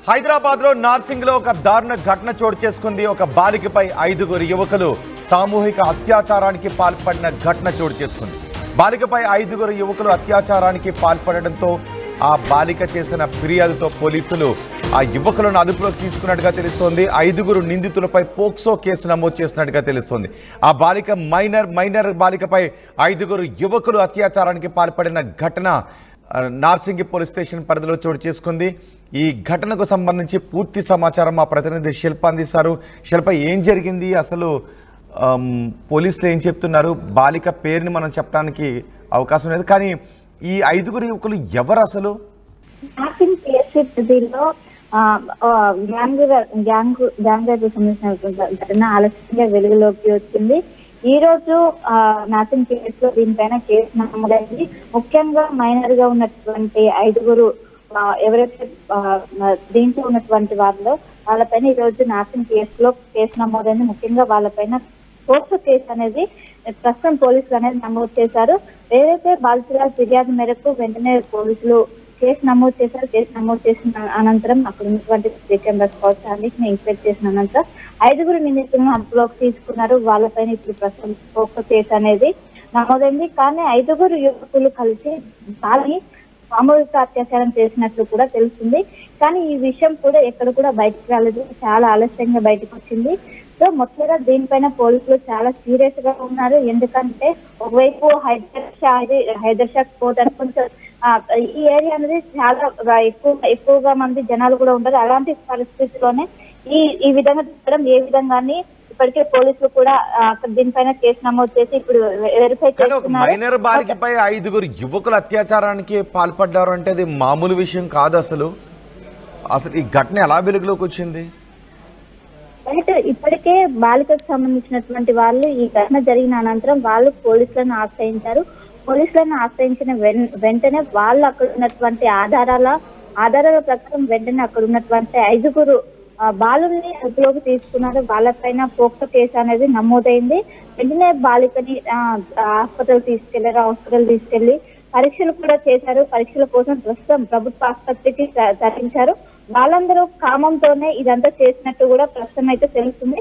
హైదరాబాద్ లో నార్సింగ్ లో ఒక దారుణ ఘటన చోటు చేసుకుంది. ఒక బాలికపై 5గురు యువకులు సామూహిక అత్యాచారానికి పాల్పడిన ఘటన చోటు చేసుకుంది. బాలికపై 5గురు యువకులు అత్యాచారానికి పాల్పడడంతో ఆ బాలిక చేసిన ఫిర్యాదుతో పోలీసులు ఆ యువకులను అదుపులోకి తీసుకున్నట్టుగా తెలుస్తోంది. 5గురు నిందితులపై పోక్సో కేసు నమోదు చేసినట్టుగా తెలుస్తోంది. ఆ బాలిక మైనర్ బాలికపై 5గురు యువకులు అత్యాచారానికి పాల్పడిన ఘటన నార్సింగి పోలీస్ స్టేషన్ పరిధిలో చోటు చేసుకుంది. ఈ ఘటనకు సంబంధించి పూర్తి సమాచారం మా ప్రతినిధి శిల్ప అందిస్తారు. శిల్ప, ఏం జరిగింది అసలు? పోలీసులు ఏం చెప్తున్నారు? బాలిక పేరుని మనం చెప్పడానికి అవకాశం లేదు, కానీ ఈ 5గురు యువకులు ఎవరు అసలు? ఘటన ఆలస్యంగా వెలుగులోకి వచ్చింది. ఈ రోజు నార్సింగ్ కేసులో దీనిపైన కేసు నమోదైంది. ముఖ్యంగా మైనర్ గా ఉన్నటువంటి 5గురు ఎవరైతే దీంట్లో ఉన్నటువంటి వాళ్ళపైన ఈ రోజు నార్సింగ్ కేసు నమోదైంది. ముఖ్యంగా వాళ్ళపైన పోక్సో కేసు అనేది ప్రస్తుతం పోలీసులు అనేది నమోదు చేశారు. ఏదైతే బాధితుల ఫిర్యాదు మేరకు వెంటనే పోలీసులు కేసు నమోదు చేశారు. కేసు నమోదు చేసిన అనంతరం అక్కడ ఉన్నటువంటి కెమెరాస్ కావచ్చు అన్నింటిని ఇన్స్పెక్ట్ చేసిన అనంతరం 5గురు నిందితులను అదుపులోకి తీసుకున్నారు. వాళ్ళపైన ఇప్పుడు ప్రస్తుతం పోక్సో కేసు అనేది నమోదైంది. కానీ 5గురు యువకులు కలిసి వాళ్ళని సామూహిక అత్యాచారం చేసినట్లు కూడా తెలుస్తుంది. కానీ ఈ విషయం కూడా ఎక్కడ కూడా బయటకు రాలేదు, చాలా ఆలస్యంగా బయటకు వచ్చింది. సో మొత్తంగా దీనిపైన పోలీసులు చాలా సీరియస్ గా ఉన్నారు. ఎందుకంటే ఒకవైపు హైదర్ షా కోర్ట్ అని కొంచెం ఈ ఏరియా అనేది చాలా ఎక్కువగా మంది జనాలు కూడా ఉంటారు. అలాంటి పరిస్థితిలోనే ఈ విధంగా తిప్పడం ఏ విధంగాని ఇప్పటికే పోలీసులు కూడా దీనిపైన కేసు నమోదు చేసి ఇప్పుడు వెరిఫై చేస్తున్నారు. మైనర్ బాలికపై 5గురు యువకులు అత్యాచారానికి పాల్పడ్డారు అంటే అది మామూలు విషయం కాదు. అసలు ఈ ఘటన ఎలా వెలుగులోకి వచ్చింది? ఇప్పటికే బాలికకు సంబంధించినటువంటి వాళ్ళు ఈ ఘటన జరిగిన అనంతరం వాళ్ళు పోలీసులను ఆశ్రయించారు. పోలీసులను ఆశ్రయించిన వెంటనే వాళ్ళు అక్కడ ఉన్నటువంటి ఆధారాల ప్రకారం వెంటనే అక్కడ ఉన్నటువంటి 5గురు బాలుల్ని అదుపులోకి తీసుకున్నారు. వాళ్ళపైన పోక్సో కేసు అనేది నమోదైంది. వెంటనే బాలికని హాస్పిటల్ తీసుకెళ్లి పరీక్షలు కూడా చేశారు. పరీక్షల కోసం ప్రస్తుతం ప్రభుత్వ ఆసుపత్రికి తరలించారు. వాళ్ళందరూ కామంతోనే ఇదంతా చేసినట్టు కూడా ప్రస్తుతం అయితే తెలుస్తుంది.